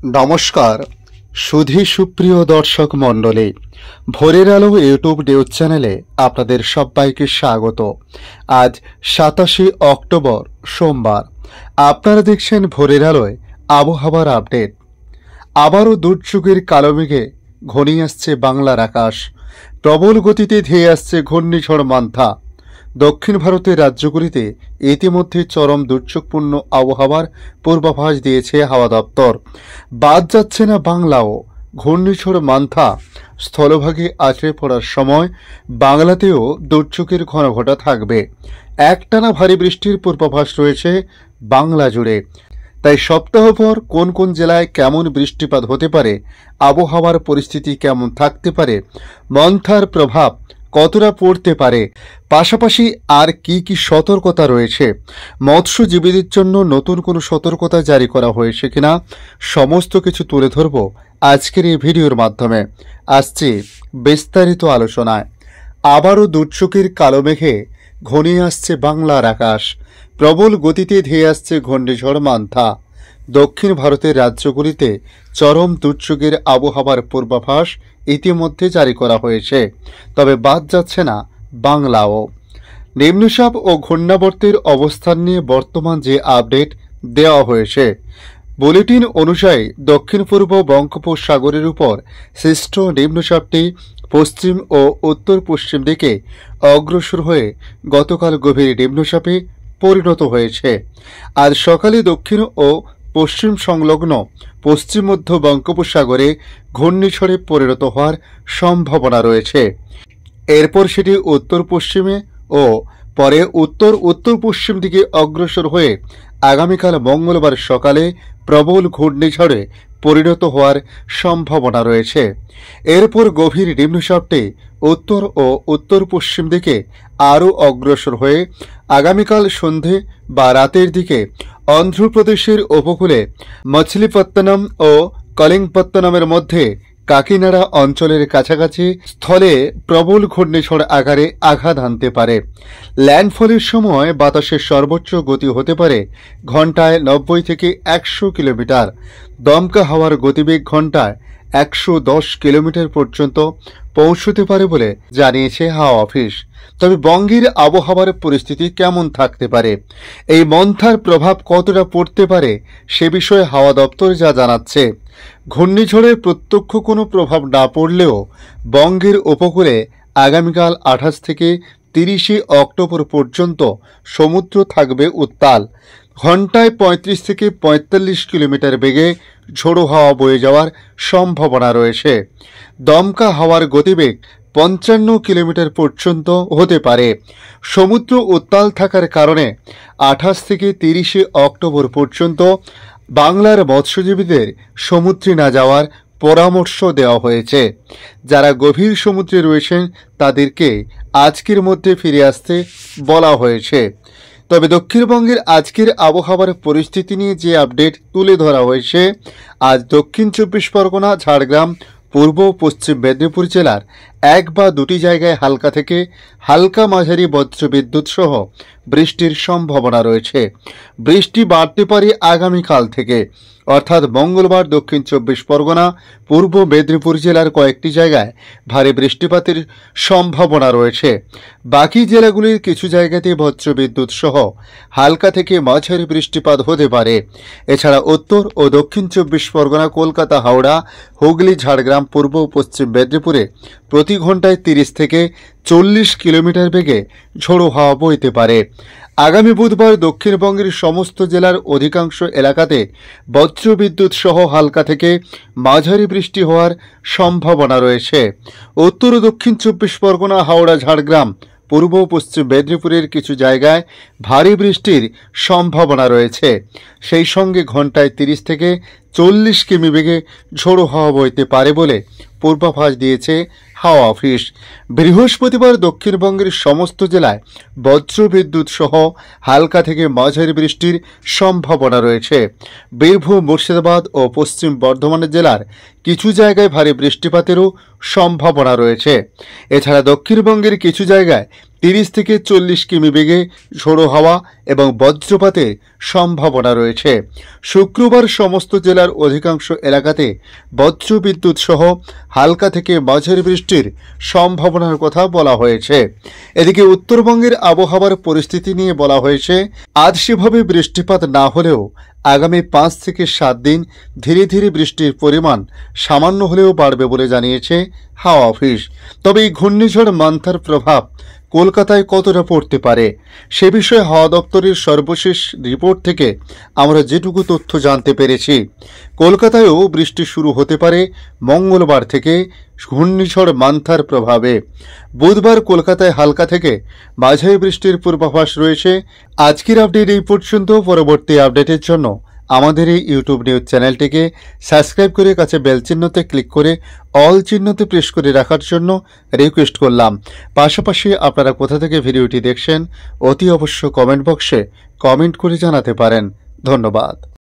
নমস্কার সুধী সুপ্রিয় দর্শক মণ্ডলী, ভোরের আলো ইউটিউব নিউজ চ্যানেলে আপনাদের সবাইকে স্বাগত। আজ 27 অক্টোবর সোমবার। আপনারা দেখছেন ভোরের আলোয় আবহাওয়ার আপডেট। আবারও দুর্যোগের কালো মেঘে ঘনিয়ে আসছে বাংলার আকাশ। প্রবল গতিতে ধেয়ে আসছে ঘূর্ণিঝড় মান্থা। দক্ষিণ ভারতের রাজ্যগুলিতে ইতিমধ্যে চরম দুর্যোগপূর্ণ আবহাওয়ার পূর্বাভাস দিয়েছে হাওয়া দপ্তর। বাদ যাচ্ছে না বাংলাও। ঘূর্ণিঝড় মান্থা স্থলভাগে আছড়ে পড়ার সময় বাংলাতেও দুর্যোগের ঘনঘটা থাকবে। একটানা ভারী বৃষ্টির পূর্বাভাস রয়েছে বাংলা জুড়ে। তাই সপ্তাহভর কোন কোন জেলায় কেমন বৃষ্টিপাত হতে পারে, আবহাওয়ার পরিস্থিতি কেমন থাকতে পারে, মন্থার প্রভাব কতটা পড়তে পারে, পাশাপাশি আর কি কি সতর্কতা রয়েছে, মৎস্যজীবীদের জন্য নতুন কোনো সতর্কতা জারি করা হয়েছে কিনা, সমস্ত কিছু তুলে ধরব আজকের এই ভিডিওর মাধ্যমে। আসছে বিস্তারিত আলোচনায়। আবারও দুর্যোগের কালো মেঘে ঘনিয়ে আসছে বাংলার আকাশ। প্রবল গতিতে ধেয়ে আসছে ঘূর্ণিঝড় মান্থা। দক্ষিণ ভারতের রাজ্যগুলিতে চরম দুর্যোগের আবহাওয়ার পূর্বাভাস ইতিমধ্যে জারি করা হয়েছে, তবে বাদ যাচ্ছে না বাংলাও। নিম্নচাপ ও ঘূর্ণাবর্তের অবস্থান নিয়ে বর্তমান যে আপডেট দেওয়া হয়েছে, বুলেটিন অনুযায়ী দক্ষিণ পূর্ব বঙ্গোপসাগরের উপর সৃষ্ট নিম্নচাপটি পশ্চিম ও উত্তর পশ্চিম দিকে অগ্রসর হয়ে গতকাল গভীর নিম্নচাপে পরিণত হয়েছে। আজ সকালে দক্ষিণ ও পশ্চিম সংলগ্ন পশ্চিম মধ্য বঙ্গোপসাগরে ঘূর্ণিঝড়ে পরিণত হওয়ার সম্ভাবনা রয়েছে। এরপর সেটি উত্তর পশ্চিমে ও পরে উত্তর উত্তর পশ্চিম দিকে অগ্রসর হয়ে আগামীকাল মঙ্গলবার সকালে প্রবল ঘূর্ণিঝড়ে পরিণত হওয়ার সম্ভাবনা রয়েছে। এরপর গভীর নিম্নচাপটি উত্তর ও উত্তর পশ্চিম দিকে আরও অগ্রসর হয়ে আগামীকাল সন্ধে বা রাতের দিকে অন্ধ্রপ্রদেশের উপকূলে মছলিপত্তনম ও কলিঙ্গপত্তনমের মধ্যে কাকিনাড়া অঞ্চলের কাছাকাছি স্থলে প্রবল ঘূর্ণিঝড় আকারে আঘাত হানতে পারে। ল্যান্ডফলের সময় বাতাসের সর্বোচ্চ গতি হতে পারে ঘন্টায় 90 থেকে 100 কিলোমিটার। দমকা হাওয়ার গতিবেগ ঘন্টায় 110 কিলোমিটার পর্যন্ত পৌঁছতে পারে বলে জানিয়েছে হাওয়া অফিস। তবে বঙ্গের আবহাওয়ার পরিস্থিতি কেমন থাকতে পারে, এই মন্থার প্রভাব কতটা পড়তে পারে, সে বিষয়ে হাওয়া দপ্তর যা জানাচ্ছে, ঘূর্ণিঝড়ের প্রত্যক্ষ কোনো প্রভাব না পড়লেও বঙ্গের উপকূলে আগামীকাল 28 থেকে 30 অক্টোবর পর্যন্ত সমুদ্র থাকবে উত্তাল। ঘন্টায় 35 থেকে 45 কিলোমিটার বেগে ঝোড়ো হাওয়া বয়ে যাওয়ার সম্ভাবনা রয়েছে। দমকা হাওয়ার গতিবেগ 55 কিলোমিটার পর্যন্ত হতে পারে। সমুদ্র উত্তাল থাকার কারণে 28 থেকে 30 অক্টোবর পর্যন্ত বাংলার মৎস্যজীবীদের সমুদ্রে না যাওয়ার পরামর্শ দেওয়া হয়েছে। যারা গভীর সমুদ্রে রয়েছেন তাদেরকে আজকের মধ্যে ফিরে আসতে বলা হয়েছে। তবে দক্ষিণবঙ্গের আজকের আবহাওয়ার পরিস্থিতি নিয়ে যে আপডেট তুলে ধরা হয়েছে, আজ দক্ষিণ 24 পরগনা, ঝাড়গ্রাম, পূর্ব পশ্চিম মেদিনীপুর জেলার এক বা দুটি জায়গায় হালকা থেকে হালকা মাঝারি বজ্রবিদ্যুৎ সহ বৃষ্টির সম্ভাবনা রয়েছে। বৃষ্টি বাড়তে পারে আগামীকাল থেকে, অর্থাৎ মঙ্গলবার দক্ষিণ 24 পরগনা, পূর্ব মেদিনীপুর জেলার কয়েকটি জায়গায় ভারী বৃষ্টিপাতের সম্ভাবনা রয়েছে। বাকি জেলাগুলির কিছু জায়গাতে বজ্রবিদ্যুৎ সহ হালকা থেকে মাঝারি বৃষ্টিপাত হতে পারে। এছাড়া উত্তর ও দক্ষিণ 24 পরগনা, কলকাতা, হাওড়া, হুগলি, ঝাড়গ্রাম, পূর্ব পশ্চিম মেদিনীপুরে প্রতি ঘন্টায় 30 থেকে 40 কিলোমিটার বেগে ঝোড়ো হাওয়া বইতে পারে। আগামী বুধবার দক্ষিণবঙ্গের সমস্ত জেলার অধিকাংশ এলাকাতে বজ্রবিদ্যুৎ সহ হালকা থেকে মাঝারি বৃষ্টি হওয়ার সম্ভাবনা রয়েছে। উত্তর ও দক্ষিণ 24 পরগনা, হাওড়া, ঝাড়গ্রাম, পূর্ব পশ্চিম মেদিনীপুরের কিছু জায়গায় ভারী বৃষ্টির সম্ভাবনা রয়েছে। সেই সঙ্গে ঘন্টায় 30 থেকে 40 কিমি বেগে ঝোড়ো হাওয়া বইতে পারে বলে পূর্বাভাস দিয়েছে হাওয়া অফিস। বৃহস্পতিবার দক্ষিণবঙ্গের সমস্ত জেলায় বজ্রবিদ্যুৎ সহ হালকা থেকে মাঝারি বৃষ্টির সম্ভাবনা রয়েছে। বীরভূম, মুর্শিদাবাদ ও পশ্চিম বর্ধমান জেলার কিছু জায়গায় ভারী বৃষ্টিপাতেরও সম্ভাবনা রয়েছে। এছাড়া দক্ষিণবঙ্গের কিছু জায়গায় 30 থেকে 40 কিমি বেগে ঝোড়ো হাওয়া এবং বজ্রপাতের সম্ভাবনা রয়েছে। শুক্রবার সমস্ত জেলার অধিকাংশ এলাকাতে বজ্রবিদ্যুৎ সহ হালকা থেকে মাঝারি বৃষ্টির সম্ভাবনার কথা বলা হয়েছে। এদিকে উত্তরবঙ্গের আবহাওয়ার পরিস্থিতি নিয়ে বলা হয়েছে, আজ সেভাবে বৃষ্টিপাত না হলেও আগামী 5 থেকে 7 দিন ধীরে ধীরে বৃষ্টির পরিমাণ সামান্য হলেও বাড়বে বলে জানিয়েছে হাওয়া অফিস। তবে এই ঘূর্ণিঝড় মান্থার প্রভাব কলকাতায় কতটা পড়তে পারে সে বিষয়ে হাওয়া দপ্তরের সর্বশেষ রিপোর্ট থেকে আমরা যেটুকু তথ্য জানতে পেরেছি, কলকাতায়ও বৃষ্টি শুরু হতে পারে মঙ্গলবার থেকে ঘূর্ণিঝড় মান্থার প্রভাবে। বুধবার কলকাতায় হালকা থেকে মাঝারি বৃষ্টির পূর্বাভাস রয়েছে। আজকের আপডেট এই পর্যন্ত। পরবর্তী আপডেটের জন্য আমাদের এই ইউটিউব নিউজ চ্যানেলটিকে সাবস্ক্রাইব করে কাছে বেল চিহ্নতে ক্লিক করে অল চিহ্নতে প্রেস করে রাখার জন্য রিকোয়েস্ট করলাম। পাশাপাশি আপনারা কোথা থেকে ভিডিওটি দেখছেন অতি অবশ্য কমেন্ট বক্সে কমেন্ট করে জানাতে পারেন। ধন্যবাদ।